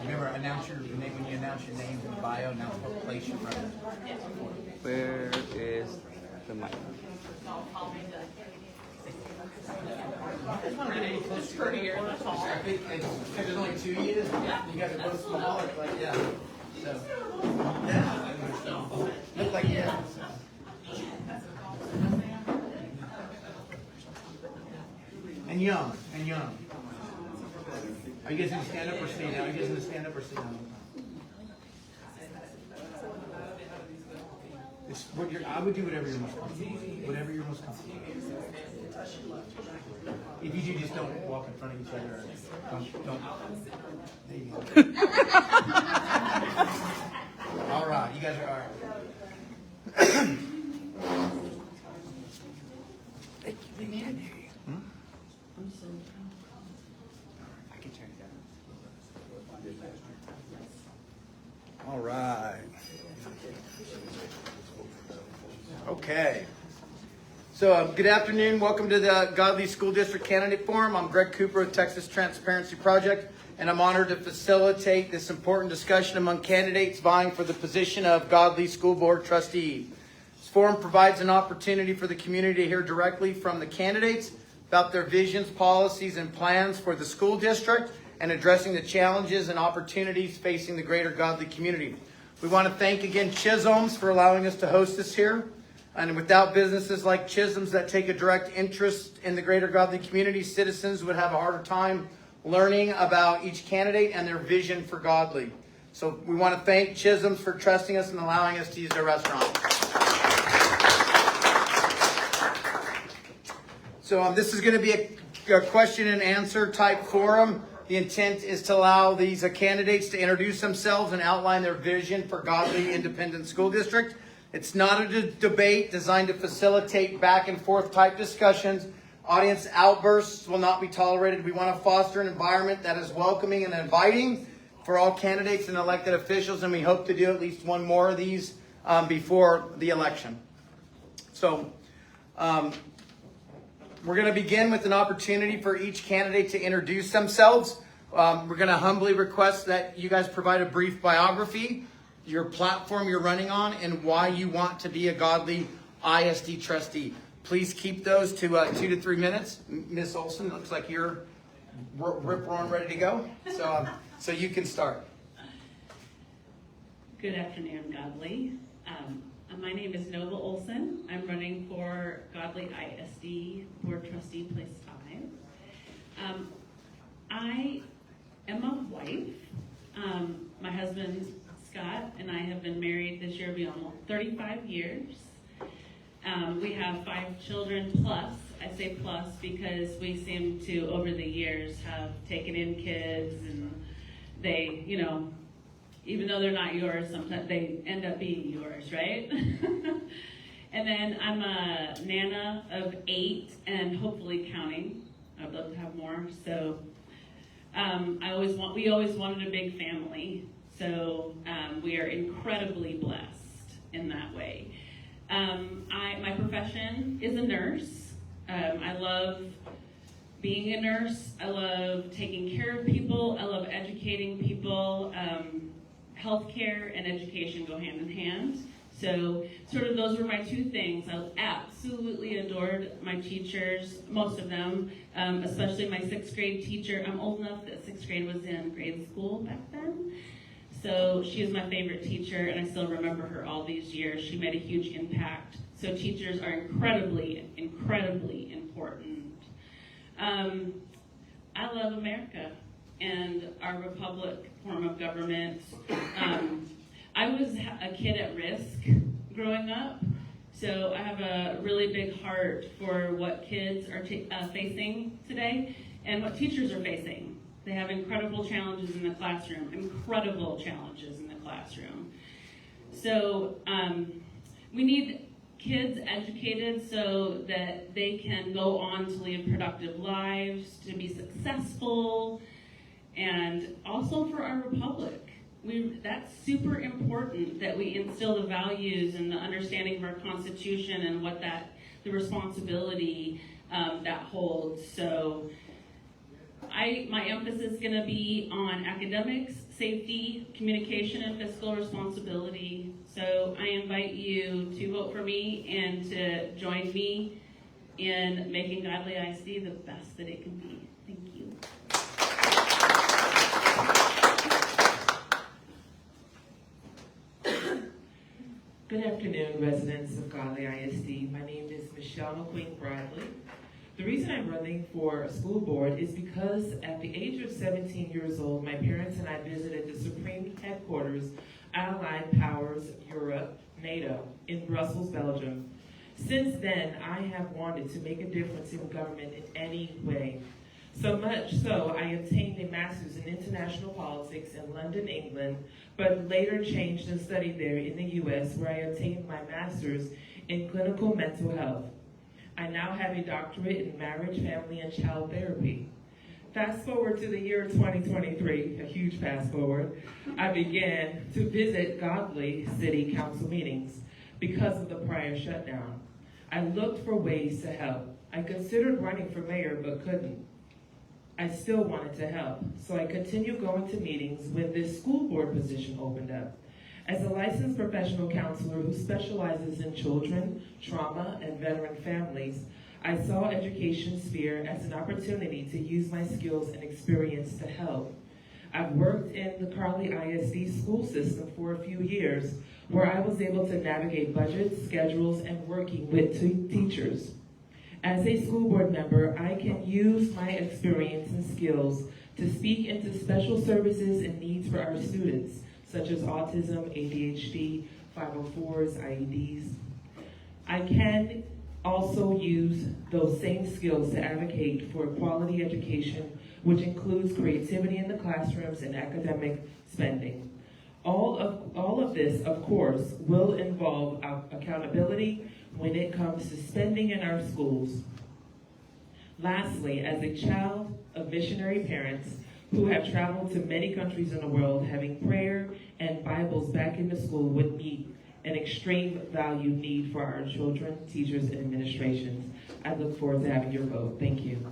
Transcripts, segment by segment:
Remember, announce your name when you announce your name in the bio. Announce what place you're from. Where is the mic? It's pretty years. I think there's only 2 years. Yeah. You guys are both small. It's like, yeah. So, yeah. Look like, yeah. And young. Are you guys going to stand up or stay down? Are you guys going to stand up or stay down? I would do whatever you're most comfortable with. Whatever you're most comfortable with. If you do, just don't walk in front of each other. Don't. There you go. All right, you guys are all right. I can turn it down. All right. Okay. So good afternoon. Welcome to the Godley School District Candidate Forum. I'm Greg Cooper with Texas Transparency Project, and I'm honored to facilitate this important discussion among candidates vying for the position of Godley School Board Trustee. This forum provides an opportunity for the community to hear directly from the candidates about their visions, policies, and plans for the school district and addressing the challenges and opportunities facing the greater Godley community. We want to thank again Chisholm's for allowing us to host this here. And without businesses like Chisholm's that take a direct interest in the greater Godley community, citizens would have a harder time learning about each candidate and their vision for Godley. So we want to thank Chisholm's for trusting us and allowing us to use their restaurant. So this is going to be a question and answer type forum. The intent is to allow these candidates to introduce themselves and outline their vision for Godley Independent School District. It's not a debate designed to facilitate back and forth type discussions. Audience outbursts will not be tolerated. We want to foster an environment that is welcoming and inviting for all candidates and elected officials, and we hope to do at least one more of these before the election. So we're going to begin with an opportunity for each candidate to introduce themselves. We're going to humbly request that you guys provide a brief biography, your platform you're running on, and why you want to be a Godley ISD trustee. Please keep those to 2 to 3 minutes. Ms. Olson, it looks like you're rip-roaring ready to go. So you can start. Good afternoon, Godley. My name is Nova Olson. I'm running for Godley ISD Board Trustee, Place 5. I am a wife. My husband, Scott, and I have been married this year beyond 35 years. We have 5 children plus. I say plus because we seem to, over the years, have taken in kids, and they, even though they're not yours, sometimes they end up being yours, right? And then I'm a nana of 8 and hopefully counting. I'd love to have more. So we always wanted a big family. So we are incredibly blessed in that way. My profession is a nurse. I love being a nurse. I love taking care of people. I love educating people. Healthcare and education go hand in hand. So sort of those were my 2 things. I absolutely adored my teachers, most of them, especially my 6th grade teacher. I'm old enough that 6th grade was in grade school back then. So she is my favorite teacher, and I still remember her all these years. She made a huge impact. So teachers are incredibly, incredibly important. I love America and our republic form of government. I was a kid at risk growing up, so I have a really big heart for what kids are facing today and what teachers are facing. They have incredible challenges in the classroom, So we need kids educated so that they can go on to lead productive lives, to be successful, and also for our republic. That's super important that we instill the values and the understanding of our Constitution and what the responsibility that holds. So my emphasis is going to be on academics, safety, communication, and fiscal responsibility. So I invite you to vote for me and to join me in making Godley ISD the best that it can be. Thank you. Good afternoon, residents of Godley ISD. My name is Michelle McQueen Bradley. The reason I'm running for a school board is because at the age of 17 years old, my parents and I visited the Supreme Headquarters, Allied Powers Europe, NATO, in Brussels, Belgium. Since then, I have wanted to make a difference in government in any way. So much so, I obtained a master's in international politics in London, England, but later changed and studied there in the US, where I obtained my master's in clinical mental health. I now have a doctorate in marriage, family, and child therapy. Fast forward to the year 2023, a huge fast forward, I began to visit Godley City Council meetings because of the prior shutdown. I looked for ways to help. I considered running for mayor, but couldn't. I still wanted to help, so I continued going to meetings when this school board position opened up. As a licensed professional counselor who specializes in children, trauma, and veteran families, I saw education sphere as an opportunity to use my skills and experience to help. I've worked in the Carly ISD school system for a few years, where I was able to navigate budgets, schedules, and working with teachers. As a school board member, I can use my experience and skills to speak into special services and needs for our students, such as autism, ADHD, 504s, IEDs. I can also use those same skills to advocate for quality education, which includes creativity in the classrooms and academic spending. All of this, of course, will involve accountability when it comes to spending in our schools. Lastly, as a child of missionary parents who have traveled to many countries in the world, having prayer and Bibles back in the school would meet an extreme value need for our children, teachers, and administrations. I look forward to having your vote. Thank you.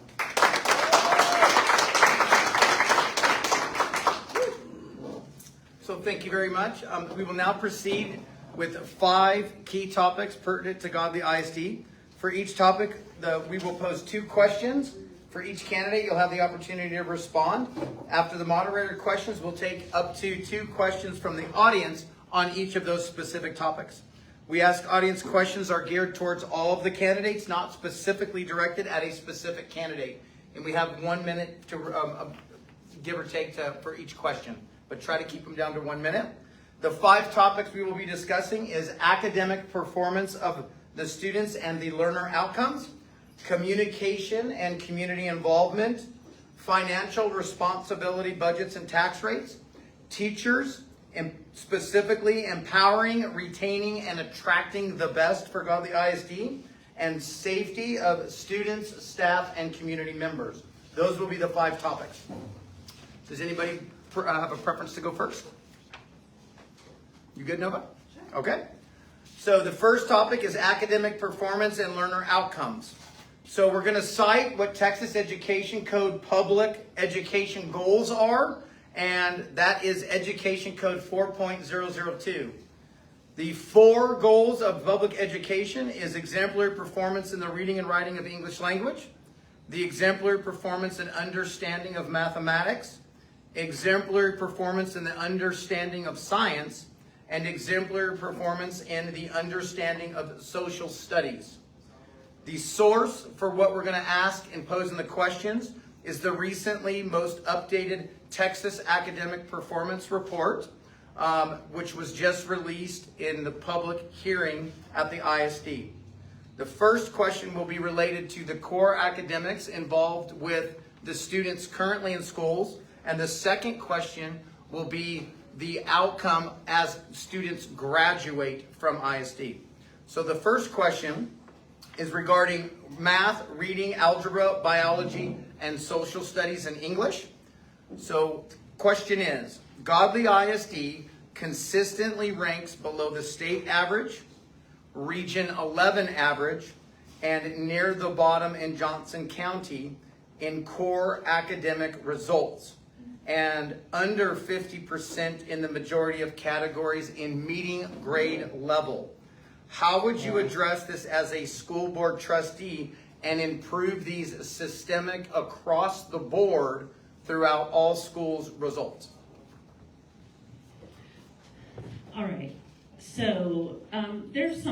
So thank you very much. We will now proceed with 5 key topics pertinent to Godley ISD. For each topic, we will pose 2 questions. For each candidate, you'll have the opportunity to respond. After the moderator questions, we'll take up to 2 questions from the audience on each of those specific topics. We ask audience questions are geared towards all of the candidates, not specifically directed at a specific candidate. And we have 1 minute to give or take for each question, but try to keep them down to 1 minute. The 5 topics we will be discussing is academic performance of the students and the learner outcomes, communication and community involvement, financial responsibility, budgets and tax rates, teachers, and specifically empowering, retaining, and attracting the best for Godley ISD, and safety of students, staff, and community members. Those will be the 5 topics. Does anybody have a preference to go first? You good, Nova? Sure. Okay. So the first topic is academic performance and learner outcomes. So we're going to cite what Texas Education Code public education goals are, and that is Education Code 4.002. The 4 goals of public education is exemplary performance in the reading and writing of English language, the exemplary performance and understanding of mathematics, exemplary performance in the understanding of science, and exemplary performance in the understanding of social studies. The source for what we're going to ask and pose in the questions is the recently most updated Texas Academic Performance Report, which was just released in the public hearing at the ISD. The first question will be related to the core academics involved with the students currently in schools, and the second question will be the outcome as students graduate from ISD. So the first question is regarding math, reading, algebra, biology, and social studies and English. So question is, Godley ISD consistently ranks below the state average, region 11 average, and near the bottom in Johnson County in core academic results and under 50% in the majority of categories in meeting grade level. How would you address this as a school board trustee and improve these systemic across the board throughout all schools' results? All right, so there's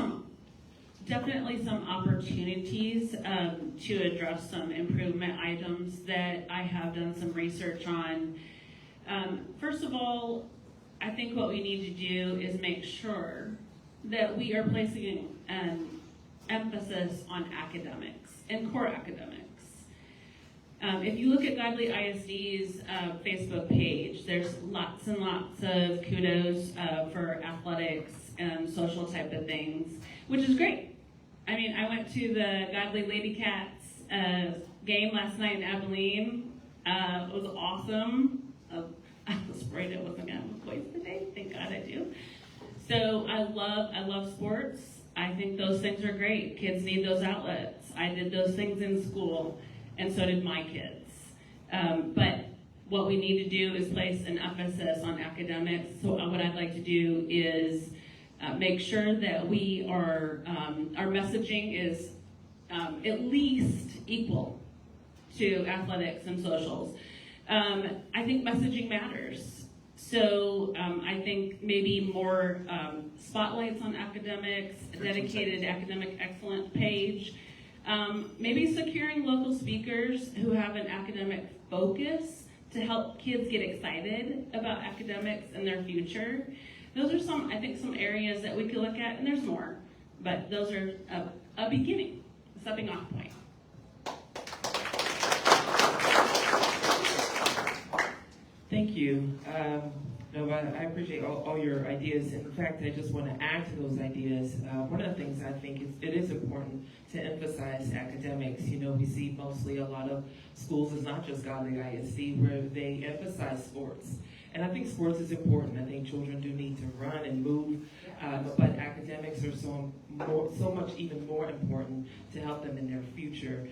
definitely some opportunities to address some improvement items that I have done some research on. First of all, I think what we need to do is make sure that we are placing an emphasis on academics and core academics. If you look at Godley ISD's Facebook page, there's lots and lots of kudos for athletics and social type of things, which is great. I mean, I went to the Godley Lady Cats game last night in Abilene. It was awesome. I was afraid I wasn't going to have a voice today. Thank God I do. So I love sports. I think those things are great. Kids need those outlets. I did those things in school, and so did my kids. But what we need to do is place an emphasis on academics. So what I'd like to do is make sure that we are, our messaging is at least equal to athletics and socials. I think messaging matters. So I think maybe more spotlights on academics, a dedicated academic excellence page, maybe securing local speakers who have an academic focus to help kids get excited about academics and their future. Those are some, I think, some areas that we could look at, and there's more, but those are a beginning, a stepping off point. Thank you. I appreciate all your ideas. In fact, I just want to add to those ideas. One of the things I think it is important to emphasize academics. You know, we see mostly a lot of schools, it's not just Godley ISD, where they emphasize sports. And I think sports is important. I think children do need to run and move, but academics are so much even more important to help them in their future.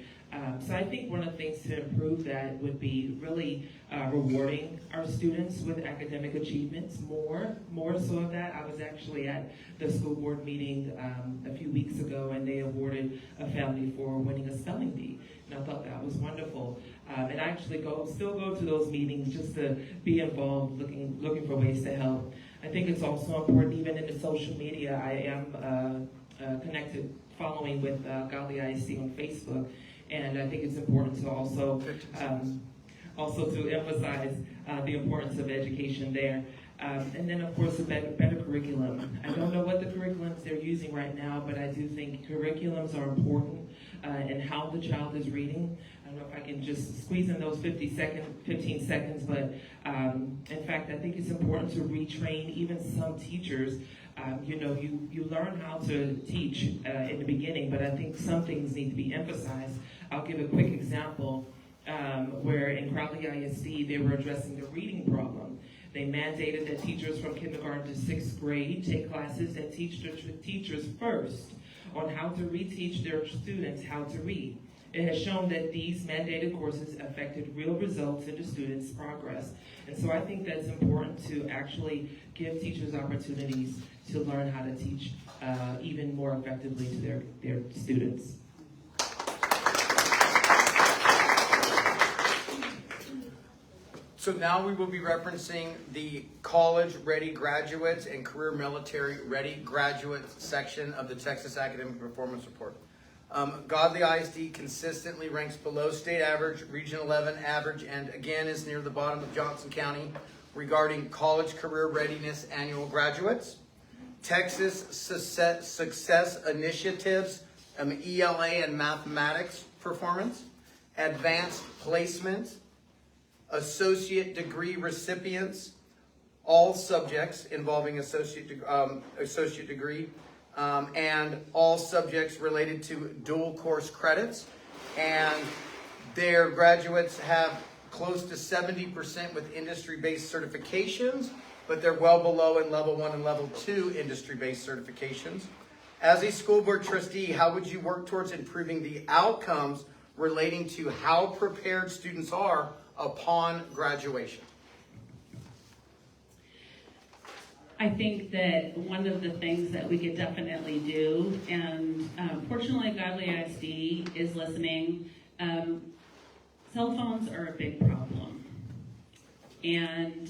So I think one of the things to improve that would be really rewarding our students with academic achievements more so of that. I was actually at the school board meeting a few weeks ago, and they awarded a family for winning a spelling bee. And I thought that was wonderful. And I actually still go to those meetings just to be involved, looking for ways to help. I think it's also important, even in the social media. I am connected, following with Godley ISD on Facebook. And I think it's important to also to emphasize the importance of education there. And then, of course, a better curriculum. I don't know what the curriculums they're using right now, but I do think curriculums are important in how the child is reading. I don't know if I can just squeeze in those 15 seconds, but in fact, I think it's important to retrain even some teachers. You learn how to teach in the beginning, but I think some things need to be emphasized. I'll give a quick example where in Godley ISD, they were addressing the reading problem. They mandated that teachers from kindergarten to 6th grade take classes that teach their teachers first on how to reteach their students how to read. It has shown that these mandated courses affected real results in the students' progress. And so I think that's important to actually give teachers opportunities to learn how to teach even more effectively to their students. So now we will be referencing the college-ready graduates and career military-ready graduates section of the Texas Academic Performance Report. Godley ISD consistently ranks below state average, Region 11 average, and again is near the bottom of Johnson County regarding college career readiness annual graduates. Texas Success Initiatives, ELA and mathematics performance, advanced placement, associate degree recipients, all subjects involving associate degree, and all subjects related to dual course credits. And their graduates have close to 70% with industry-based certifications, but they're well below in level 1 and level 2 industry-based certifications. As a school board trustee, how would you work towards improving the outcomes relating to how prepared students are upon graduation? I think that one of the things that we could definitely do, and fortunately Godley ISD is listening, cell phones are a big problem. And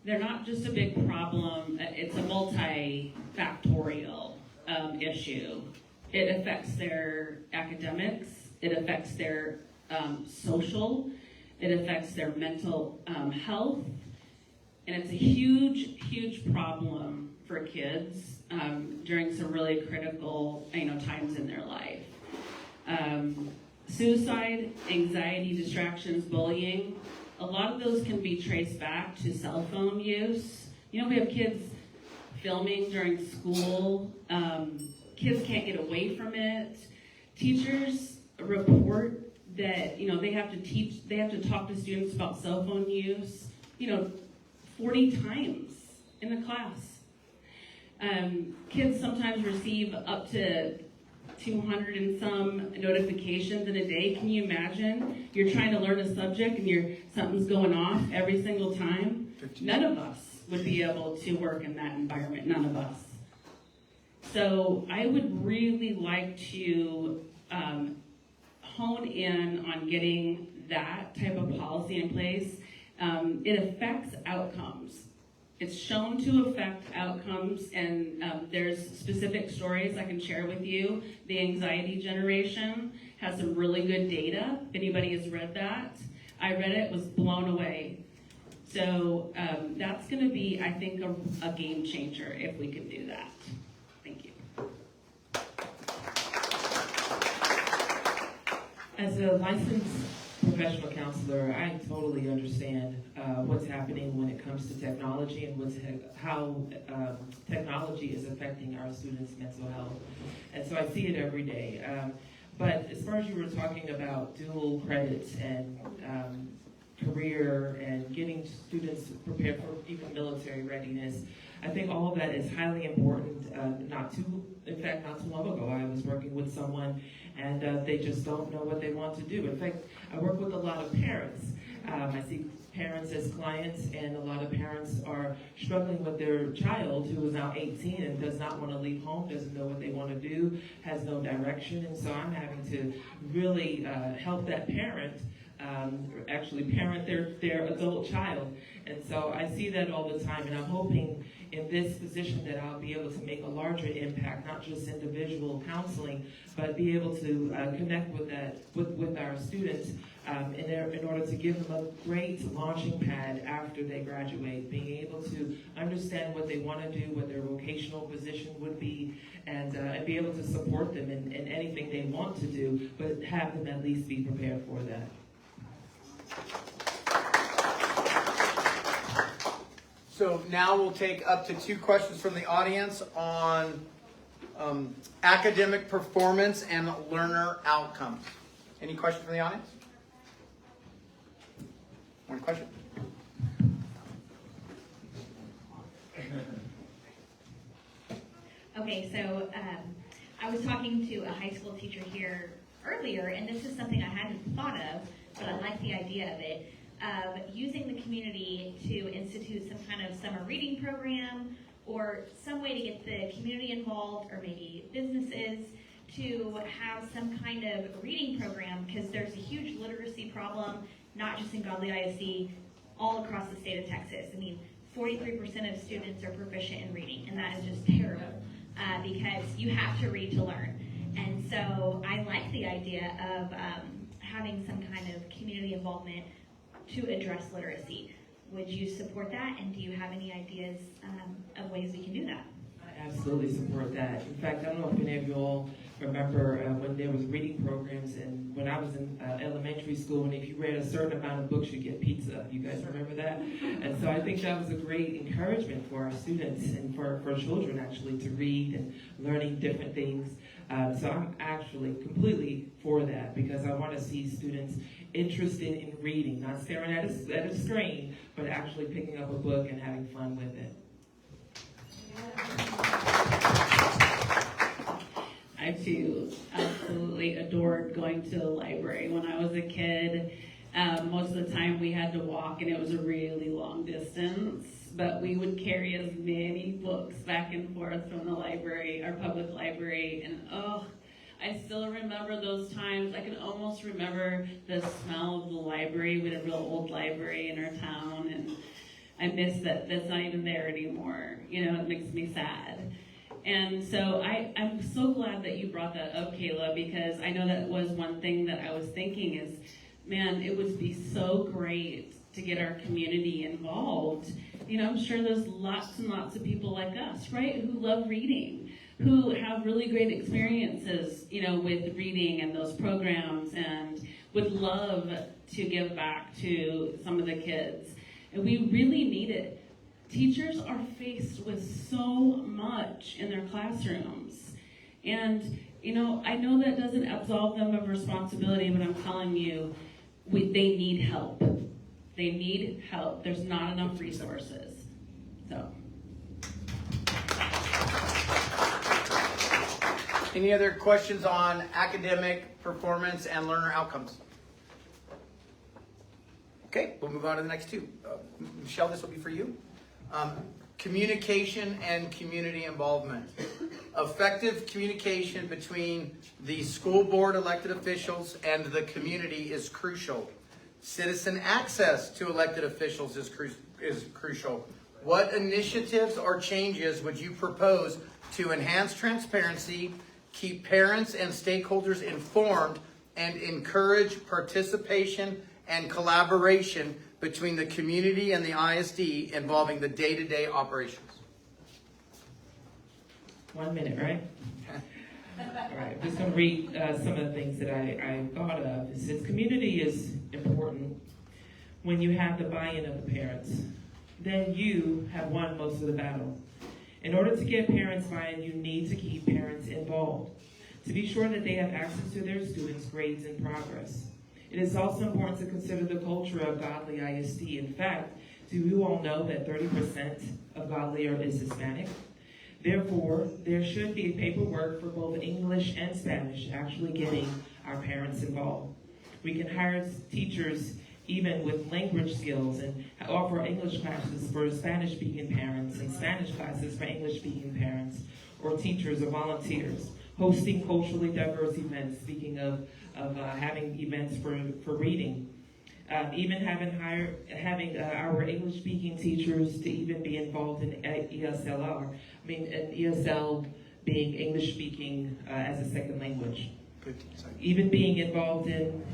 they're not just a big problem, it's a multifactorial issue. It affects their academics, it affects their social, it affects their mental health, and it's a huge, huge problem for kids during some really critical, times in their life. Suicide, anxiety, distractions, bullying, a lot of those can be traced back to cell phone use. We have kids filming during school. Kids can't get away from it. Teachers report that, they have to talk to students about cell phone use, 40 times in a class. Kids sometimes receive up to 200 and some notifications in a day. Can you imagine? You're trying to learn a subject and something's going off every single time. None of us would be able to work in that environment. None of us. So I would really like to hone in on getting that type of policy in place. It affects outcomes. It's shown to affect outcomes, and there's specific stories I can share with you. The anxiety generation has some really good data. If anybody has read that, I read it, was blown away. So that's going to be, I think, a game changer if we can do that. Thank you. As a licensed professional counselor, I totally understand what's happening when it comes to technology and how technology is affecting our students' mental health. And so I see it every day. But as far as you were talking about dual credits and career and getting students prepared for even military readiness, I think all of that is highly important. Not too long ago, I was working with someone and they just don't know what they want to do. In fact, I work with a lot of parents. I see parents as clients, and a lot of parents are struggling with their child who is now 18 and does not want to leave home, doesn't know what they want to do, has no direction, and so I'm having to really help that parent actually parent their adult child. And so I see that all the time, and I'm hoping in this position that I'll be able to make a larger impact, not just individual counseling, but be able to connect with our students in order to give them a great launching pad after they graduate, being able to understand what they want to do, what their vocational position would be, and be able to support them in anything they want to do, but have them at least be prepared for that. So now we'll take up to 2 questions from the audience on academic performance and learner outcomes. Any questions from the audience? One question? Okay, so I was talking to a high school teacher here earlier, and this is something I hadn't thought of, but I like the idea of it, of using the community to institute some kind of summer reading program or some way to get the community involved, or maybe businesses, to have some kind of reading program, because there's a huge literacy problem, not just in Godley ISD, all across the state of Texas. I mean, 43% of students are proficient in reading, and that is just terrible because you have to read to learn. And so I like the idea of having some kind of community involvement to address literacy. Would you support that, and do you have any ideas of ways we can do that? I absolutely support that. In fact, I don't know if any of you all remember when there was reading programs, and when I was in elementary school, and if you read a certain amount of books, you get pizza. You guys remember that? And so I think that was a great encouragement for our students and for children, actually, to read and learning different things. So I'm actually completely for that, because I want to see students interested in reading, not staring at a screen, but actually picking up a book and having fun with it. I too absolutely adored going to the library when I was a kid. Most of the time we had to walk, and it was a really long distance, but we would carry as many books back and forth from the library, our public library, and I still remember those times. I can almost remember the smell of the library. We had a real old library in our town, and I miss that that's not even there anymore. It makes me sad. And so I'm so glad that you brought that up, Kayla, because I know that was one thing that I was thinking is, man, it would be so great to get our community involved. I'm sure there's lots and lots of people like us, right, who love reading, who have really great experiences, with reading and those programs, and would love to give back to some of the kids. And we really need it. Teachers are faced with so much in their classrooms. And, I know that doesn't absolve them of responsibility, but I'm telling you, they need help. They need help. There's not enough resources. So. Any other questions on academic performance and learner outcomes? Okay, we'll move on to the next two. Michelle, this will be for you. Communication and community involvement. Effective communication between the school board elected officials and the community is crucial. Citizen access to elected officials is crucial. What initiatives or changes would you propose to enhance transparency, keep parents and stakeholders informed, and encourage participation and collaboration between the community and the ISD involving the day-to-day operations? 1 minute, right? All right, I'm just going to read some of the things that I thought of. It says community is important when you have the buy-in of the parents. Then you have won most of the battle. In order to get parents buy-in, you need to keep parents involved to be sure that they have access to their students' grades and progress. It is also important to consider the culture of Godley ISD. In fact, do you all know that 30% of Godley is Hispanic? Therefore, there should be paperwork for both English and Spanish actually getting our parents involved. We can hire teachers even with language skills and offer English classes for Spanish-speaking parents and Spanish classes for English-speaking parents, or teachers or volunteers, hosting culturally diverse events, speaking of having events for reading. Even having our English-speaking teachers to even be involved in ESLR. And ESL being English-speaking as a second language. Even being involved in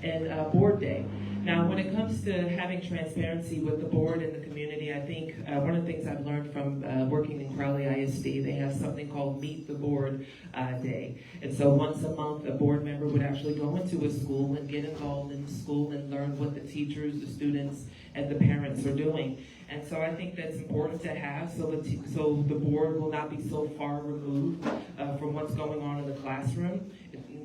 board day. Now, when it comes to having transparency with the board and the community, I think one of the things I've learned from working in Crowley ISD, they have something called Meet the Board Day. And so once a month, a board member would actually go into a school and get involved in the school and learn what the teachers, the students, and the parents are doing. And so I think that's important to have so the board will not be so far removed from what's going on in the classroom.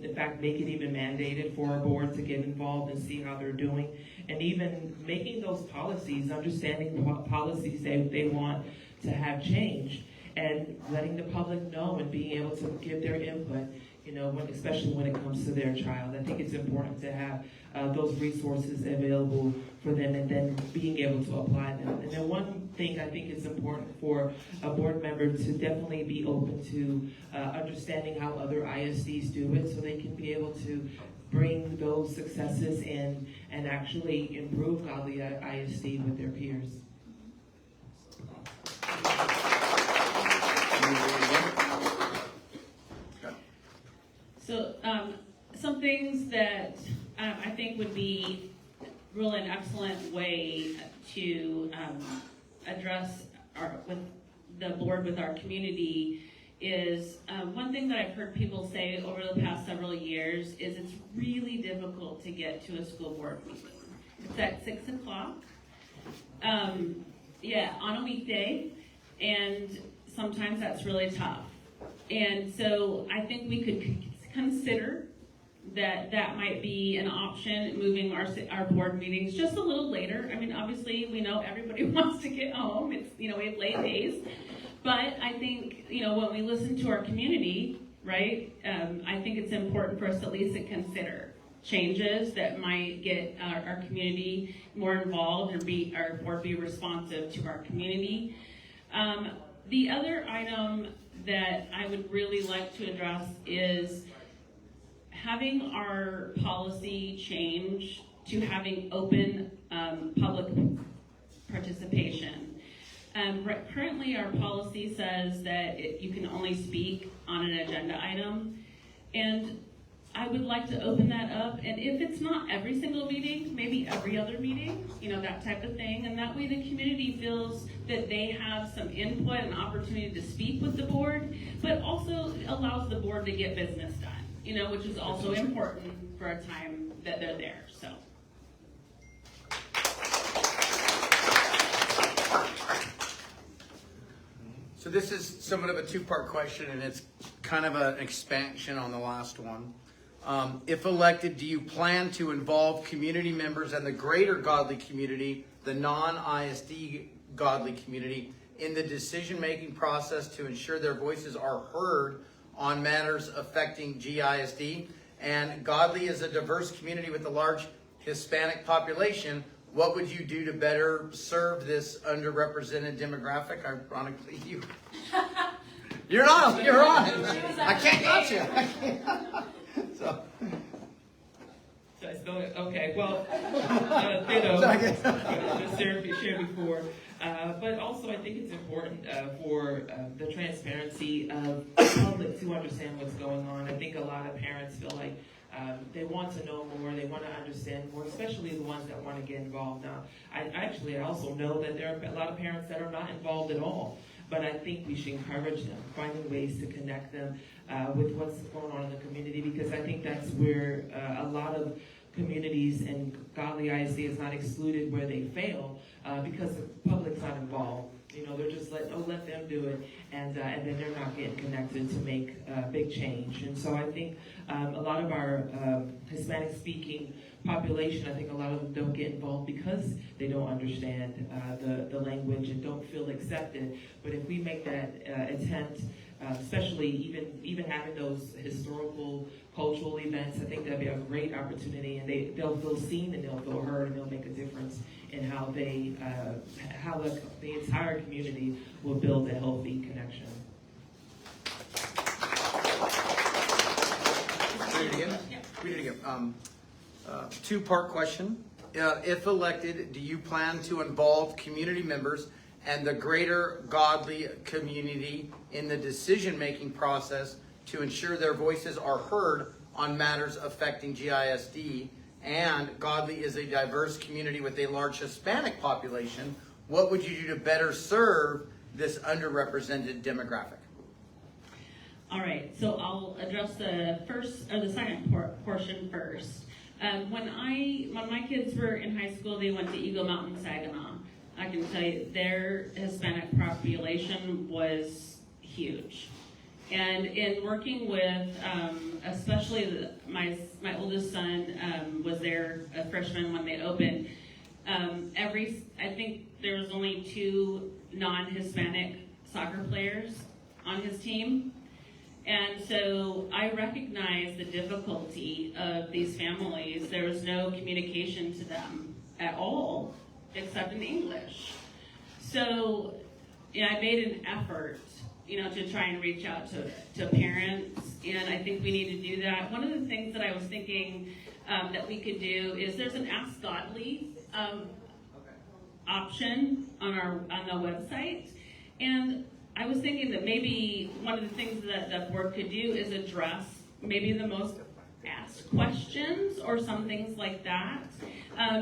In fact, make it even mandated for our board to get involved and see how they're doing. And even making those policies, understanding what policies they want to have changed, and letting the public know and being able to give their input, especially when it comes to their child. I think it's important to have those resources available for them and then being able to apply them. And then one thing I think is important for a board member to definitely be open to understanding how other ISDs do it so they can be able to bring those successes in and actually improve Godley ISD with their peers. So some things that I think would be really an excellent way to address with the board, with our community, is one thing that I've heard people say over the past several years is it's really difficult to get to a school board meeting. It's at 6 o'clock, on a weekday, and sometimes that's really tough. And so I think we could consider that might be an option, moving our board meetings just a little later. I mean, obviously, we know everybody wants to get home. It's, we have late days. But I think, when we listen to our community, right? I think it's important for us to at least to consider changes that might get our community more involved or be responsive to our community. The other item that I would really like to address is having our policy change to having open public participation. Currently, our policy says that you can only speak on an agenda item, and I would like to open that up, and if it's not every single meeting, maybe every other meeting, that type of thing, and that way the community feels that they have some input and opportunity to speak with the board, but also allows the board to get business done, which is also important for a time that they're there, so. So this is somewhat of a two-part question, and it's kind of an expansion on the last one. If elected, do you plan to involve community members and the greater Godley community, the non-ISD Godley community, in the decision-making process to ensure their voices are heard on matters affecting GISD? And Godley is a diverse community with a large Hispanic population. What would you do to better serve this underrepresented demographic? Ironically, you're on. I can't got you. So. Okay, well, just shared before, but also I think it's important for the transparency of the public to understand what's going on. I think a lot of parents feel like they want to know more, they want to understand more, especially the ones that want to get involved. Now, I also know that there are a lot of parents that are not involved at all, but I think we should encourage them, finding ways to connect them with what's going on in the community, because I think that's where a lot of communities, and Godley ISD is not excluded where they fail because the public's not involved. They're just let them do it, and then they're not getting connected to make big change. And so I think a lot of our Hispanic-speaking population, I think a lot of them don't get involved because they don't understand the language and don't feel accepted. But if we make that attempt, especially even having those historical, cultural events, I think that'd be a great opportunity, and they'll feel seen and they'll feel heard, and they'll make a difference in how the entire community will build a healthy connection. Read it again. Two-part question. If elected, do you plan to involve community members and the greater Godley community in the decision-making process to ensure their voices are heard on matters affecting GISD? And Godley is a diverse community with a large Hispanic population. What would you do to better serve this underrepresented demographic? All right, so I'll address the second portion first. When my kids were in high school, they went to Eagle Mountain, Saginaw. I can tell you their Hispanic population was huge. And in working with, especially my oldest son was there, a freshman when they opened. I think there was only 2 non-Hispanic soccer players on his team. And so I recognize the difficulty of these families. There was no communication to them at all, except in English. So I made an effort, to try and reach out to parents, and I think we need to do that. One of the things that I was thinking that we could do is there's an Ask Godley option on the website, and I was thinking that maybe one of the things that the board could do is address maybe the most asked questions or some things like that.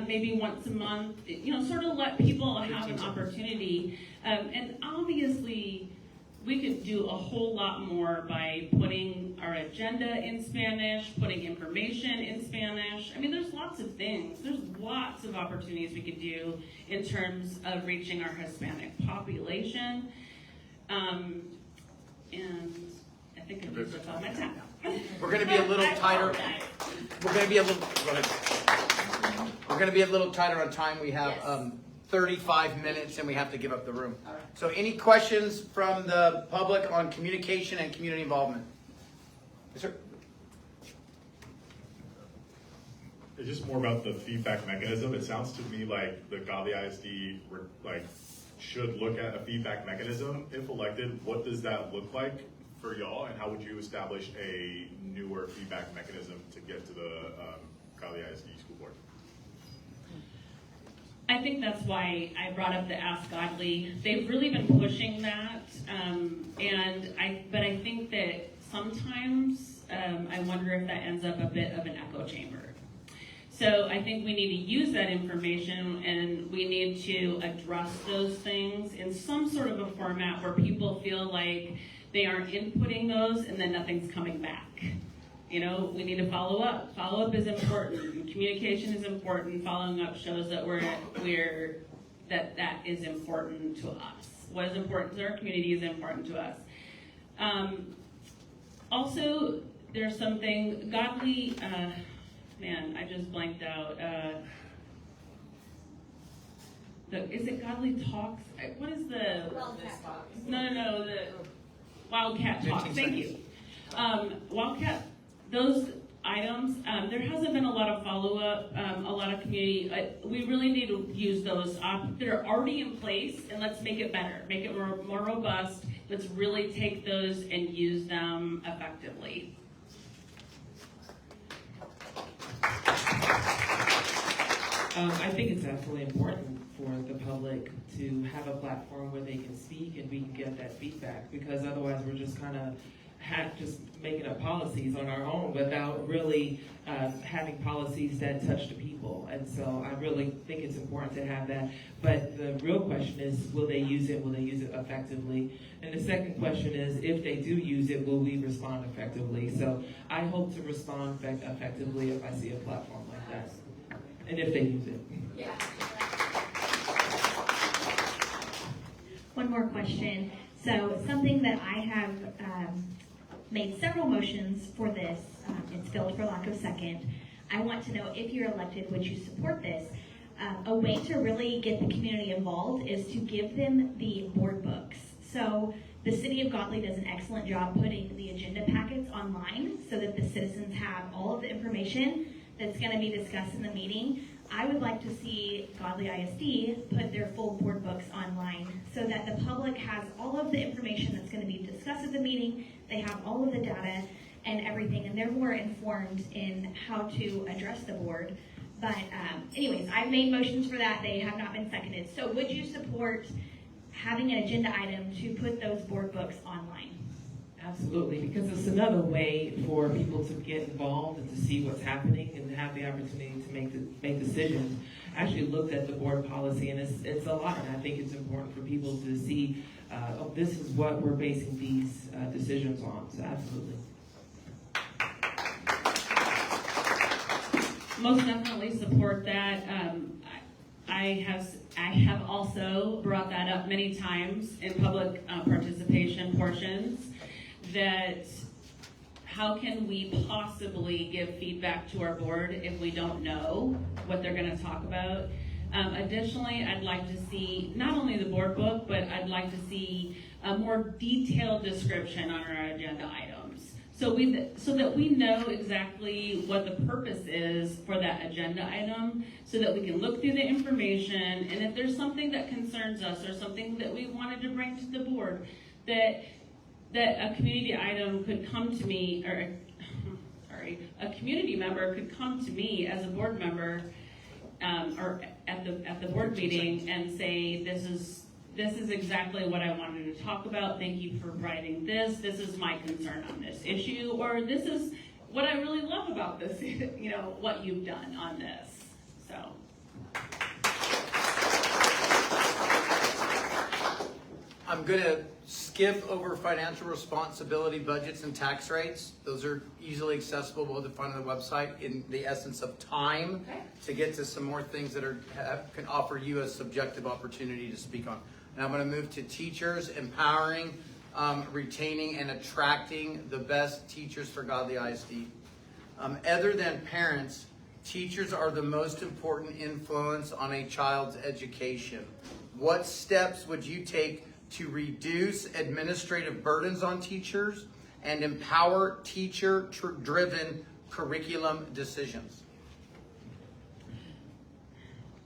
Maybe once a month, sort of let people have an opportunity. And obviously, we could do a whole lot more by putting our agenda in Spanish, putting information in Spanish. I mean, there's lots of things. There's lots of opportunities we could do in terms of reaching our Hispanic population. And I think I'm just on my time. We're going to be a little tighter. We're going to be a little. Go ahead. We're going to be a little tighter on time. We have 35 minutes, and we have to give up the room. So, any questions from the public on communication and community involvement? Yes, sir. It's just more about the feedback mechanism. It sounds to me like the Godley ISD should look at a feedback mechanism. If elected, what does that look like for y'all, and how would you establish a newer feedback mechanism to get to the Godley ISD school board? I think that's why I brought up the Ask Godley. They've really been pushing that, but I think that sometimes I wonder if that ends up a bit of an echo chamber. So I think we need to use that information, and we need to address those things in some sort of a format where people feel like they aren't inputting those and then nothing's coming back. You know, we need to follow up. Follow up is important. Communication is important. Following up shows that that is important to us. What is important to our community is important to us. Also, there's something Godley. Man, I just blanked out. Is it Godley Talks? What is the? Wildcat Talks. No, the Wildcat Talks. 15 Thank you. Wildcat, those items, there hasn't been a lot of follow-up, a lot of community. We really need to use those. They're already in place, and let's make it better. Make it more robust. Let's really take those and use them effectively. I think it's absolutely important for the public to have a platform where they can speak and we can get that feedback, because otherwise we're just kind of just making up policies on our own without really having policies that touch the people. And so I really think it's important to have that. But the real question is, will they use it? Will they use it effectively? And the second question is, if they do use it, will we respond effectively? So I hope to respond effectively if I see a platform like that. And if they use it. Yeah. One more question. So something that I have made several motions for this, it's failed for lack of second. I want to know, if you're elected, would you support this? A way to really get the community involved is to give them the board books. So the city of Godley does an excellent job putting the agenda packets online so that the citizens have all of the information that's going to be discussed in the meeting. I would like to see Godley ISD put their full board books online so that the public has all of the information that's going to be discussed at the meeting. They have all of the data and everything, and they're more informed in how to address the board. But anyways, I've made motions for that. They have not been seconded. So would you support having an agenda item to put those board books online? Absolutely, because it's another way for people to get involved and to see what's happening and have the opportunity to make decisions. I actually looked at the board policy, and it's a lot, and I think it's important for people to see, this is what we're basing these decisions on. So absolutely. Most definitely support that. I have also brought that up many times in public participation portions, that how can we possibly give feedback to our board if we don't know what they're going to talk about? Additionally, I'd like to see not only the board book, but I'd like to see a more detailed description on our agenda items, so that we know exactly what the purpose is for that agenda item, so that we can look through the information, and if there's something that concerns us or something that we wanted to bring to the board, that a community item could come to me, or a community member could come to me as a board member, or at the board meeting and say, this is exactly what I wanted to talk about. Thank you for writing this. This is my concern on this issue, or this is what I really love about this, what you've done on this. So. I'm going to skip over financial responsibility budgets and tax rates. Those are easily accessible. We'll define on the website in the essence of time to get to some more things that can offer you a subjective opportunity to speak on. And I'm going to move to teachers, empowering, retaining, and attracting the best teachers for Godley ISD. Other than parents, teachers are the most important influence on a child's education. What steps would you take to reduce administrative burdens on teachers and empower teacher-driven curriculum decisions?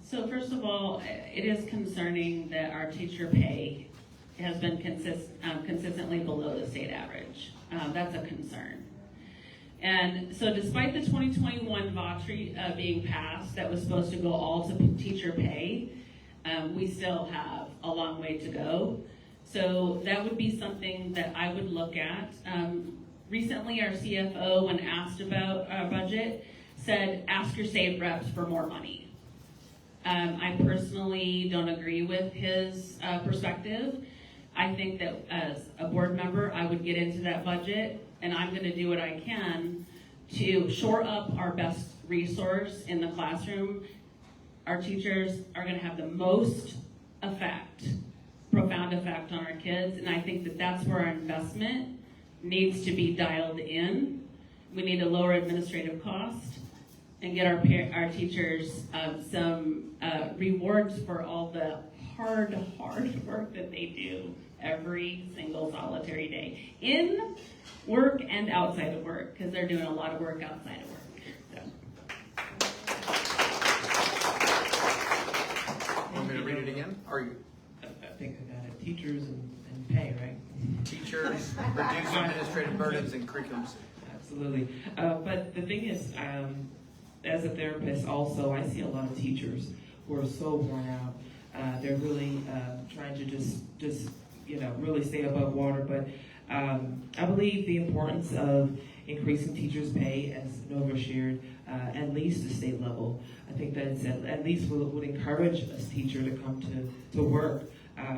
So first of all, it is concerning that our teacher pay has been consistently below the state average. That's a concern. And so despite the 2021 VOTRI being passed that was supposed to go all to teacher pay, we still have a long way to go. So that would be something that I would look at. Recently, our CFO, when asked about our budget, said, ask your state reps for more money. I personally don't agree with his perspective. I think that as a board member, I would get into that budget, and I'm going to do what I can to shore up our best resource in the classroom. Our teachers are going to have the most profound effect on our kids, and I think that that's where our investment needs to be dialed in. We need to lower administrative cost and get our teachers some rewards for all the hard work that they do every single solitary day, in work and outside of work, because they're doing a lot of work outside of work. So. Want me to read it again? I think I got it. Teachers and pay, right? Teachers, reduce administrative burdens and curriculums. Absolutely. But the thing is, as a therapist also, I see a lot of teachers who are so worn out. They're really trying to just really stay above water. But I believe the importance of increasing teachers' pay, as Nova shared, at least the state level. I think that it's at least would encourage a teacher to come to work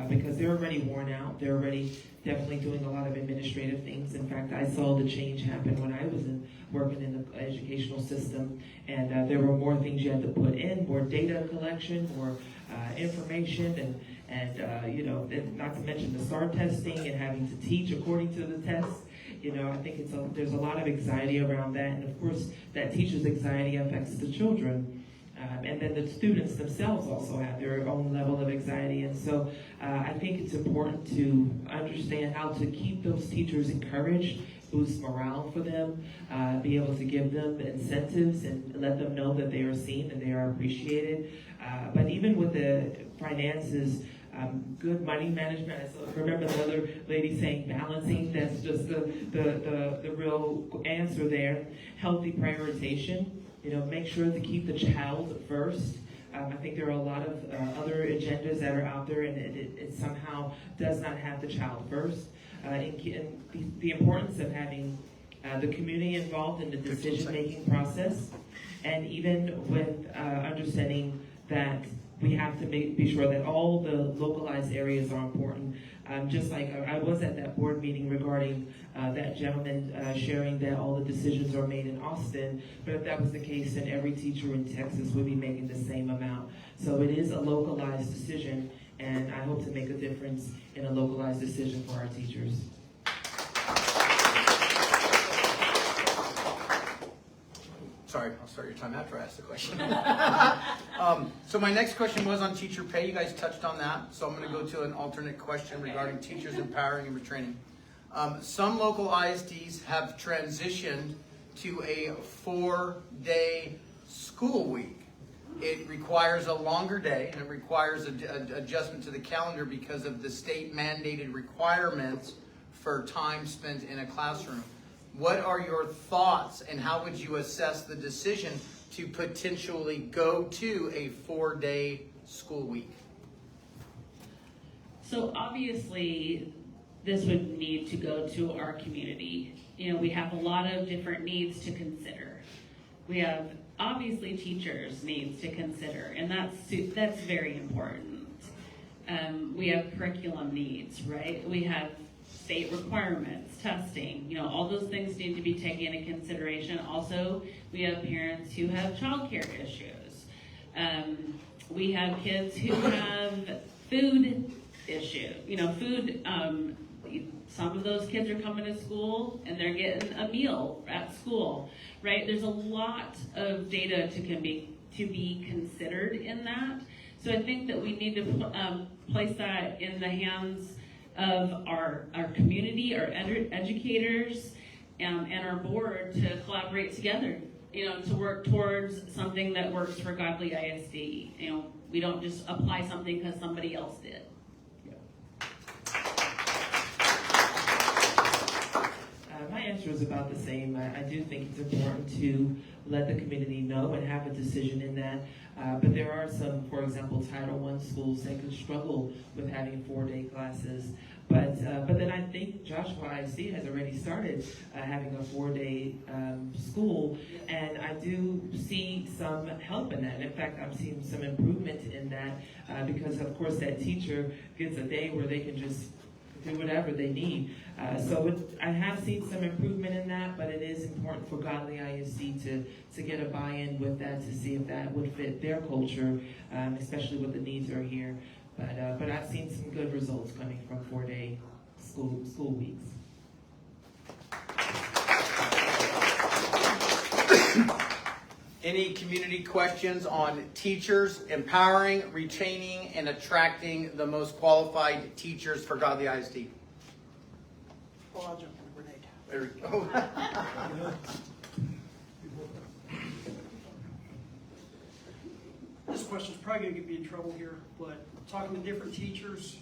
because they're already worn out. They're already definitely doing a lot of administrative things. In fact, I saw the change happen when I was working in the educational system, and there were more things you had to put in, more data collection, more information, and not to mention the STAR testing and having to teach according to the tests. I think there's a lot of anxiety around that, and of course, that teacher's anxiety affects the children. And then the students themselves also have their own level of anxiety. And so I think it's important to understand how to keep those teachers encouraged, boost morale for them, be able to give them incentives and let them know that they are seen and they are appreciated. But even with the finances, good money management. I remember the other lady saying balancing. That's just the real answer there. Healthy prioritization. Make sure to keep the child first. I think there are a lot of other agendas that are out there, and it somehow does not have the child first. And the importance of having the community involved in the decision-making process, and even with understanding that we have to be sure that all the localized areas are important. Just like I was at that board meeting regarding that gentleman sharing that all the decisions are made in Austin, but if that was the case, then every teacher in Texas would be making the same amount. So it is a localized decision, and I hope to make a difference in a localized decision for our teachers. Sorry, I'll start your time after I ask the question. So my next question was on teacher pay. You guys touched on that. So I'm going to go to an alternate question regarding teachers empowering and retraining. Some local ISDs have transitioned to a 4-day school week. It requires a longer day, and it requires an adjustment to the calendar because of the state mandated requirements for time spent in a classroom. What are your thoughts, and how would you assess the decision to potentially go to a 4-day school week? So obviously, this would need to go to our community. We have a lot of different needs to consider. We have obviously teachers' needs to consider, and that's very important. We have curriculum needs, right? We have state requirements, testing, all those things need to be taken into consideration. Also, we have parents who have childcare issues. We have kids who have food issue. Some of those kids are coming to school and they're getting a meal at school, right? There's a lot of data to be considered in that. So I think that we need to place that in the hands of our community, our educators, and our board to collaborate together, to work towards something that works for Godley ISD. We don't just apply something because somebody else did. My answer is about the same. I do think it's important to let the community know and have a decision in that. But there are some, for example, Title I schools that could struggle with having 4-day classes. But then I think Joshua ISD has already started having a 4-day school, and I do see some help in that. In fact, I'm seeing some improvement in that because, of course, that teacher gets a day where they can just do whatever they need. I have seen some improvement in that, but it is important for Godley ISD to get a buy-in with that to see if that would fit their culture, especially what the needs are here. But I've seen some good results coming from 4-day school weeks. Any community questions on teachers empowering, retaining, and attracting the most qualified teachers for Godley ISD? Well, I'll jump in, Renee. There we go. This question's probably gonna get me in trouble here, but talking to different teachers,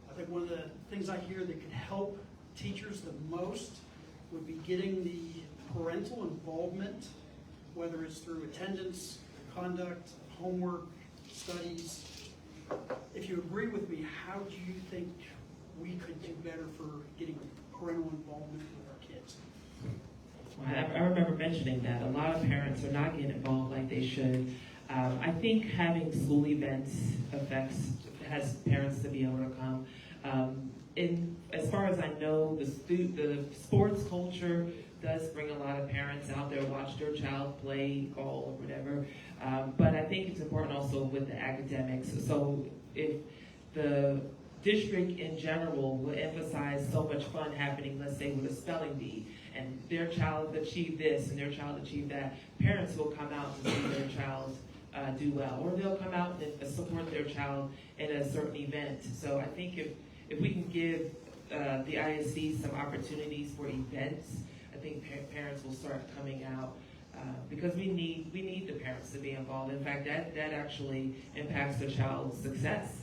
I think one of the things I hear that could help teachers the most would be getting the parental involvement, whether it's through attendance, conduct, homework, studies. If you agree with me, how do you think we could do better for getting parental involvement with our kids? I remember mentioning that. A lot of parents are not getting involved like they should. I think having school events has parents to be able to come. As far as I know, the sports culture does bring a lot of parents out there, watch their child play ball or whatever. But I think it's important also with the academics. So if the district in general will emphasize so much fun happening, let's say with a spelling bee, and their child achieved this and their child achieved that, parents will come out to see their child do well, or they'll come out and support their child in a certain event. So I think if we can give the ISD some opportunities for events, I think parents will start coming out because we need the parents to be involved. In fact, that actually impacts the child's success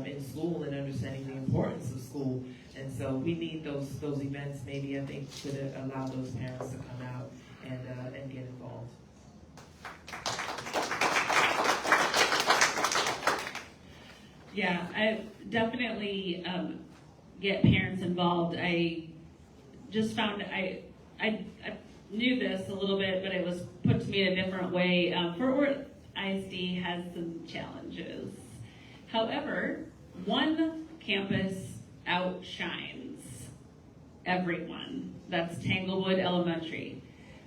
in school and understanding the importance of school. And so we need those events. Maybe I think to allow those parents to come out and get involved. Yeah, I definitely get parents involved. I just found I knew this a little bit, but it was put to me in a different way. Fort Worth ISD has some challenges. However, one campus outshines everyone. That's Tanglewood Elementary.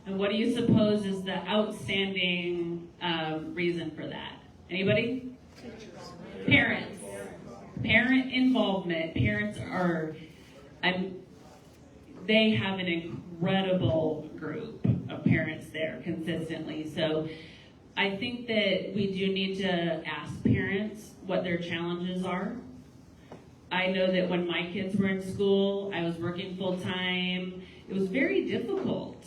And what do you suppose is the outstanding reason for that? Anybody? Parents. Parent involvement. Parents are, they have an incredible group of parents there consistently. So I think that we do need to ask parents what their challenges are. I know that when my kids were in school, I was working full time. It was very difficult.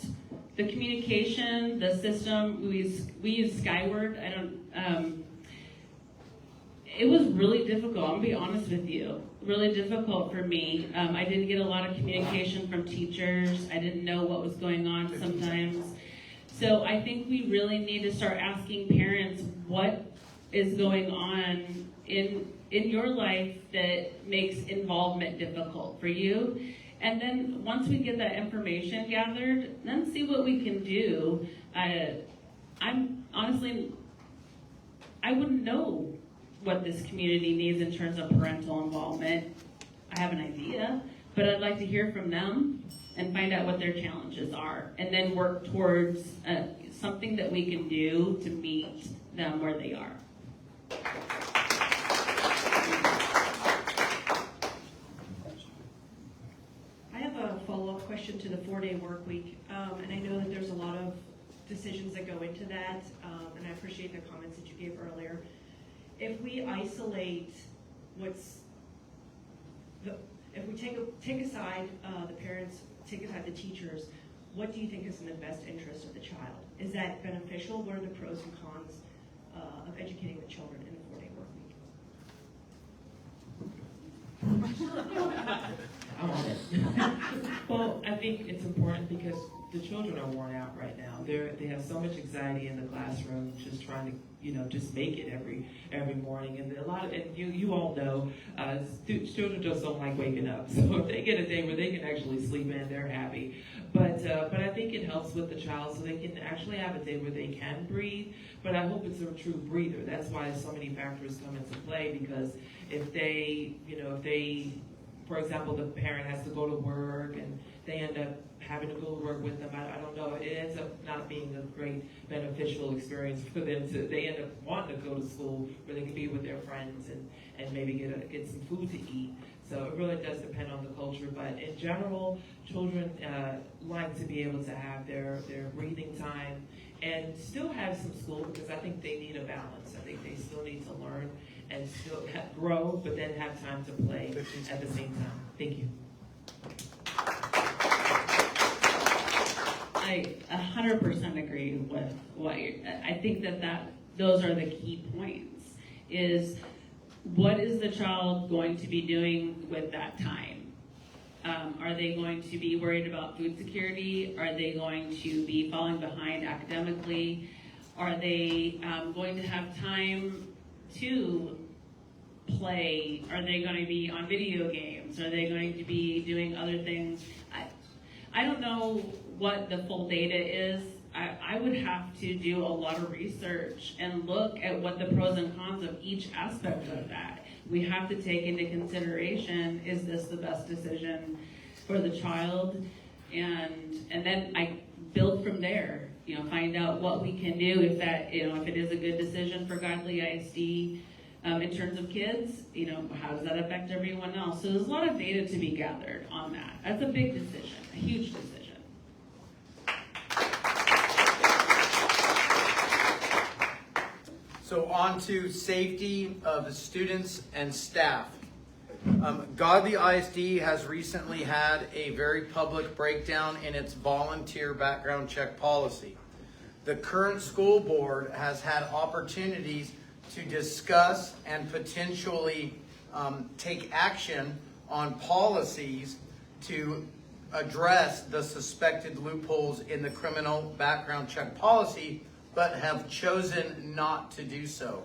The communication, the system, we use Skyward. It was really difficult. I'm gonna be honest with you. Really difficult for me. I didn't get a lot of communication from teachers. I didn't know what was going on sometimes. So I think we really need to start asking parents what is going on in your life that makes involvement difficult for you. And then once we get that information gathered, then see what we can do. I'm honestly, I wouldn't know what this community needs in terms of parental involvement. I have an idea, but I'd like to hear from them and find out what their challenges are, and then work towards something that we can do to meet them where they are. I have a follow-up question to the 4-day work week, and I know that there's a lot of decisions that go into that, and I appreciate the comments that you gave earlier. If we isolate if we take aside the parents, take aside the teachers, what do you think is in the best interest of the child? Is that beneficial? What are the pros and cons of educating the children in the 4-day work week? I'm on it. Well, I think it's important because the children are worn out right now. They have so much anxiety in the classroom, just trying to, just make it every morning. And you all know, children just don't like waking up. So if they get a day where they can actually sleep in, they're happy. But I think it helps with the child so they can actually have a day where they can breathe. But I hope it's a true breather. That's why so many factors come into play, because if they, for example, the parent has to go to work and they end up having to go to work with them, I don't know, it ends up not being a great beneficial experience for them. They end up wanting to go to school where they can be with their friends and maybe get some food to eat. So it really does depend on the culture, but in general, children like to be able to have their breathing time and still have some school, because I think they need a balance. I think they still need to learn and still grow, but then have time to play at the same time. Thank you. I 100% agree with what I think that those are the key points. Is what is the child going to be doing with that time? Are they going to be worried about food security? Are they going to be falling behind academically? Are they going to have time to play? Are they going to be on video games? Are they going to be doing other things? I don't know what the full data is. I would have to do a lot of research and look at what the pros and cons of each aspect of that. We have to take into consideration, is this the best decision for the child? And then I build from there, find out what we can do if it is a good decision for Godley ISD in terms of kids, how does that affect everyone else? So there's a lot of data to be gathered on that. That's a big decision, a huge decision. So on to safety of the students and staff. Godley ISD has recently had a very public breakdown in its volunteer background check policy. The current school board has had opportunities to discuss and potentially take action on policies to address the suspected loopholes in the criminal background check policy, but have chosen not to do so.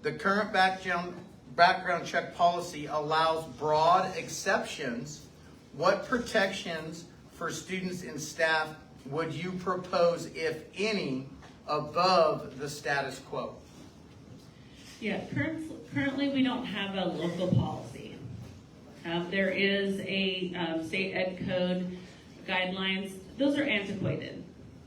The current background check policy allows broad exceptions. What protections for students and staff would you propose, if any, above the status quo? Yeah, currently we don't have a local policy. There is a state ed code guidelines. Those are antiquated.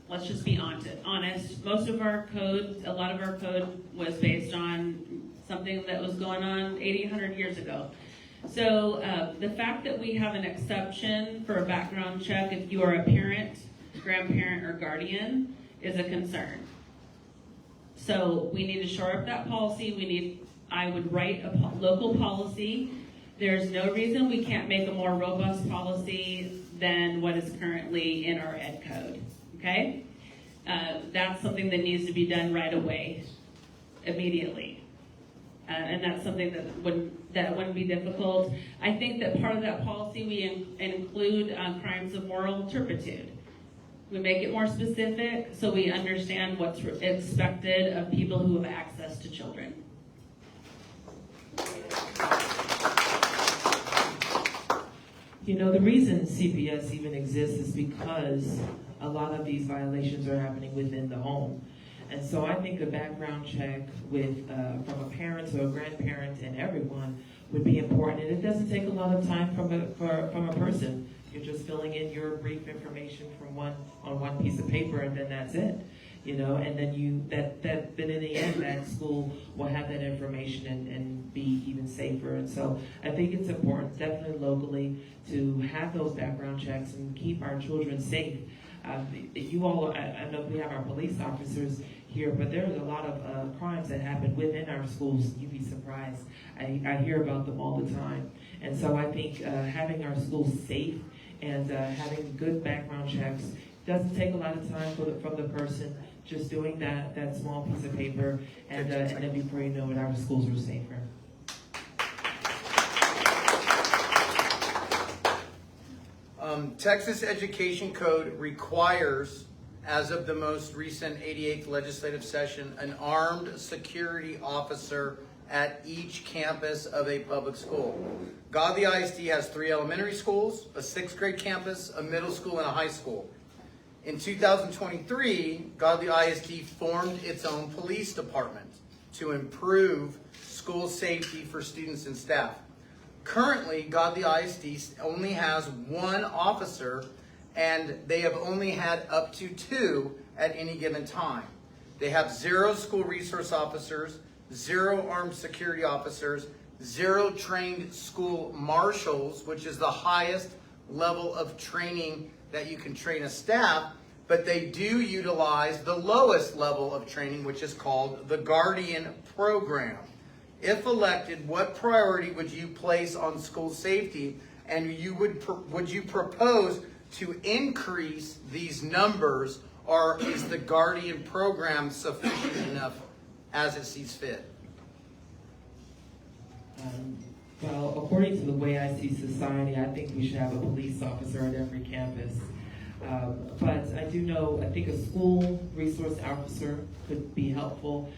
Let's just be honest. Most of our code, a lot of our code was based on something that was going on 80, 100 years ago. So the fact that we have an exception for a background check if you are a parent, grandparent, or guardian is a concern. So we need to shore up that policy. I would write a local policy. There's no reason we can't make a more robust policy than what is currently in our ed code. Okay? That's something that needs to be done right away, immediately. And that's something that wouldn't be difficult. I think that part of that policy we include crimes of moral turpitude. We make it more specific so we understand what's expected of people who have access to children. The reason CPS even exists is because a lot of these violations are happening within the home. And so I think a background check from a parent to a grandparent and everyone would be important. And it doesn't take a lot of time from a person. You're just filling in your brief information on one piece of paper, and then that's it. And then then in the end, that school will have that information and be even safer. And so I think it's important, definitely locally, to have those background checks and keep our children safe. I know we have our police officers. here, but there's a lot of crimes that happen within our schools. You'd be surprised. I hear about them all the time. And so I think having our schools safe and having good background checks doesn't take a lot of time from the person. Just doing that small piece of paper, and then before you know it, our schools are safer. Texas Education Code requires, as of the most recent 88th legislative session, an armed security officer at each campus of a public school. Godley ISD has 3 elementary schools, a 6th grade campus, a middle school, and a high school. In 2023, Godley ISD formed its own police department to improve school safety for students and staff. Currently, Godley ISD only has 1 officer, and they have only had up to 2 at any given time. They have 0 school resource officers, 0 armed security officers, 0 trained school marshals, which is the highest level of training that you can train a staff, but they do utilize the lowest level of training, which is called the Guardian Program. If elected, what priority would you place on school safety, and would you propose to increase these numbers, or is the Guardian Program sufficient enough as it sees fit? Well, according to the way I see society, I think we should have a police officer at every campus. But I do know, I think a school resource officer could be helpful.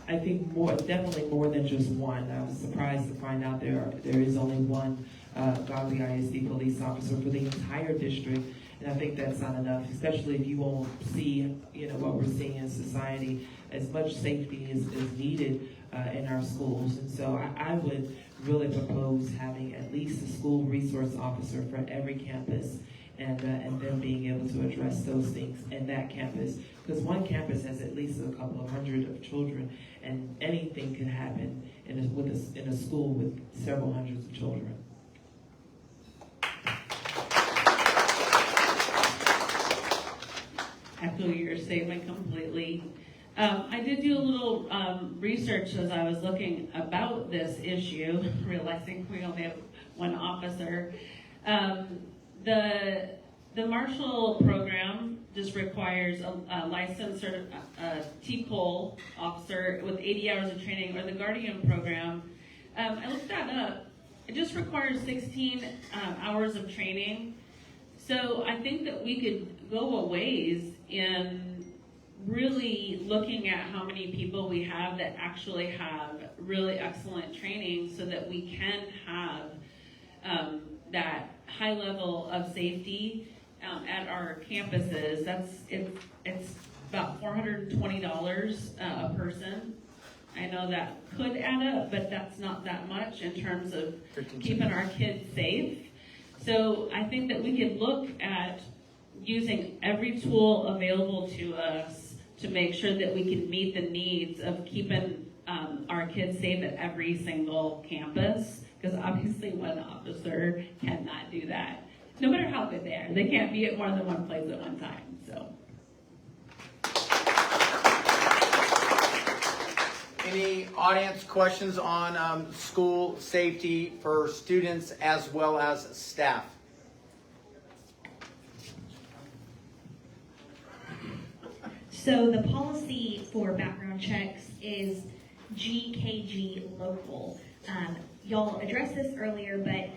I think definitely more than just 1. I was surprised to find out there is only 1 Godley ISD police officer for the entire district, and I think that's not enough, especially if you won't see, what we're seeing in society. As much safety is needed in our schools, and so I would really propose having at least a school resource officer for every campus, and then being able to address those things in that campus, because one campus has at least a couple of hundred of children, and anything can happen in a school with several hundreds of children. Echo your statement completely. I did do a little research as I was looking about this issue, realizing we only have 1 officer. The Marshall program just requires a licensed T-pole officer with 80 hours of training, or the Guardian program. I looked that up. It just requires 16 hours of training. So I think that we could go a ways in really looking at how many people we have that actually have really excellent training, so that we can have that high level of safety at our campuses. It's about $420 a person. I know that could add up, but that's not that much in terms of keeping our kids safe. So I think that we could look at using every tool available to us to make sure that we can meet the needs of keeping our kids safe at every single campus, because obviously 1 officer cannot do that. No matter how good they are, they can't be at more than 1 place at one time. So. Any audience questions on school safety for students as well as staff? So the policy for background checks is GKG local. Y'all addressed this earlier, but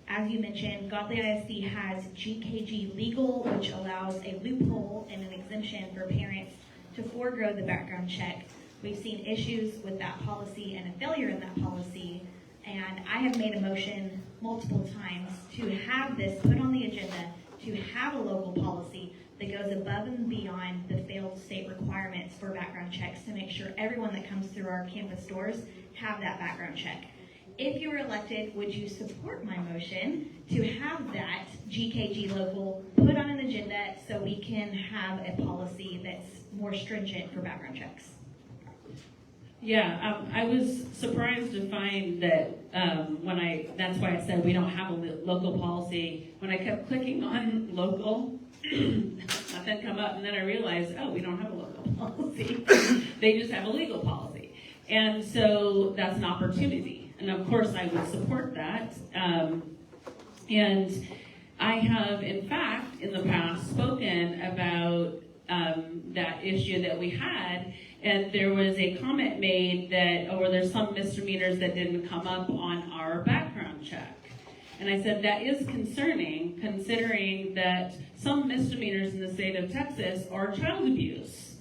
as you mentioned, Godley ISD has GKG legal, which allows a loophole and an exemption for parents to forego the background check. We've seen issues with that policy and a failure in that policy, and I have made a motion multiple times to have this put on the agenda, to have a local policy that goes above and beyond the failed state requirements for background checks, to make sure everyone that comes through our campus doors have that background check. If you were elected, would you support my motion to have that GKG local put on an agenda so we can have a policy that's more stringent for background checks? Yeah, I was surprised to find that that's why I said we don't have a local policy. When I kept clicking on local, not that then come up, and then I realized, oh, we don't have a local policy. They just have a legal policy. And so that's an opportunity. And of course, I would support that. And I have, in fact, in the past spoken about that issue that we had, and there was a comment made that, oh, there's some misdemeanors that didn't come up on our background check. And I said, that is concerning, considering that some misdemeanors in the state of Texas are child abuse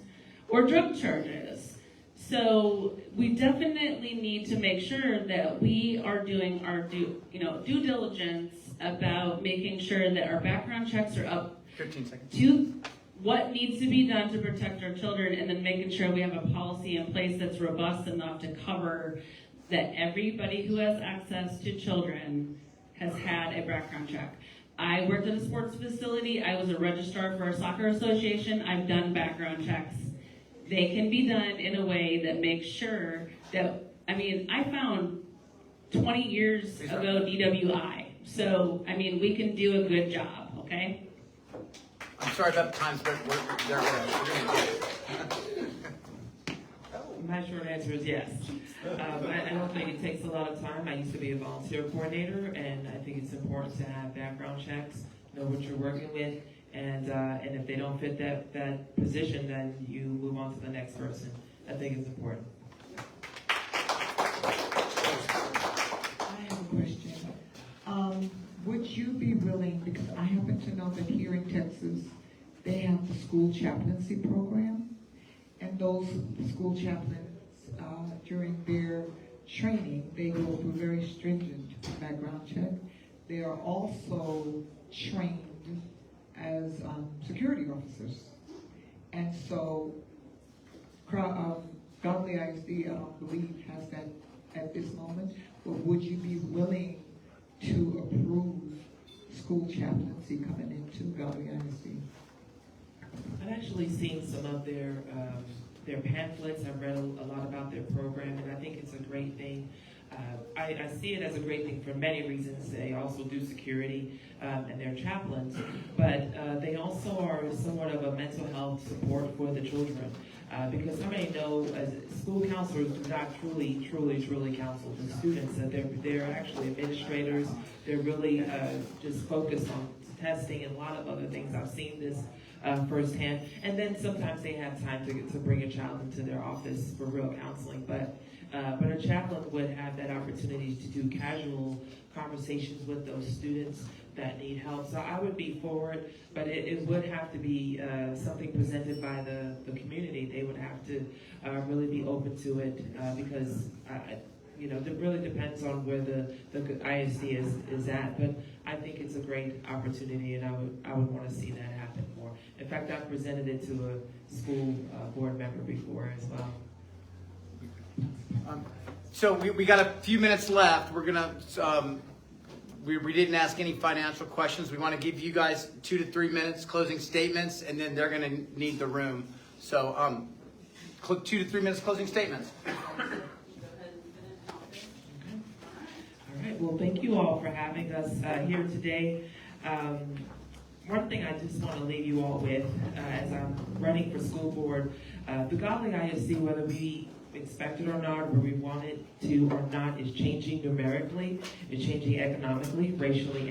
or drug charges. So we definitely need to make sure that we are doing our due diligence about making sure that our background checks are up 15 seconds. to what needs to be done to protect our children, and then making sure we have a policy in place that's robust enough to cover that everybody who has access to children has had a background check. I worked at a sports facility. I was a registrar for a soccer association. I've done background checks. They can be done in a way that makes sure that, I found 20 years ago DWI. So, we can do a good job, okay? I'm sorry about the times, but we're going to do it. My short answer is yes. I don't think it takes a lot of time. I used to be a volunteer coordinator, and I think it's important to have background checks, know what you're working with, and if they don't fit that position, then you move on to the next person. I think it's important. I have a question. Would you be willing, because I happen to know that here in Texas, they have the school chaplaincy program, and those school chaplains, during their training, they go through very stringent background check. They are also trained as security officers. And so, Godley ISD, I don't believe, has that at this moment, but would you be willing to approve school chaplaincy coming into Godley ISD? I've actually seen some of their pamphlets. I've read a lot about their program, and I think it's a great thing. I see it as a great thing for many reasons. They also do security, and they're chaplains, but they also are somewhat of a mental health support for the children. Because how many know school counselors do not truly counsel the students? They're actually administrators. They're really just focused on testing and a lot of other things. I've seen this firsthand. And then sometimes they have time to bring a child into their office for real counseling. But a chaplain would have that opportunity to do casual conversations with those students that need help. So I would be for it, but it would have to be something presented by the community. They would have to really be open to it because it really depends on where the ISD is at. But I think it's a great opportunity, and I would want to see that happen more. In fact, I've presented it to a school board member before as well. So we got a few minutes left. We're gonna we didn't ask any financial questions. We want to give you guys 2 to 3 minutes closing statements, and then they're gonna need the room. So 2 to 3 minutes closing statements. All right. Well, thank you all for having us here today. One thing I just want to leave you all with, as I'm running for school board, the Godley ISD, whether we expect it or not, where we want it to or not, is changing numerically, it's changing economically, racially,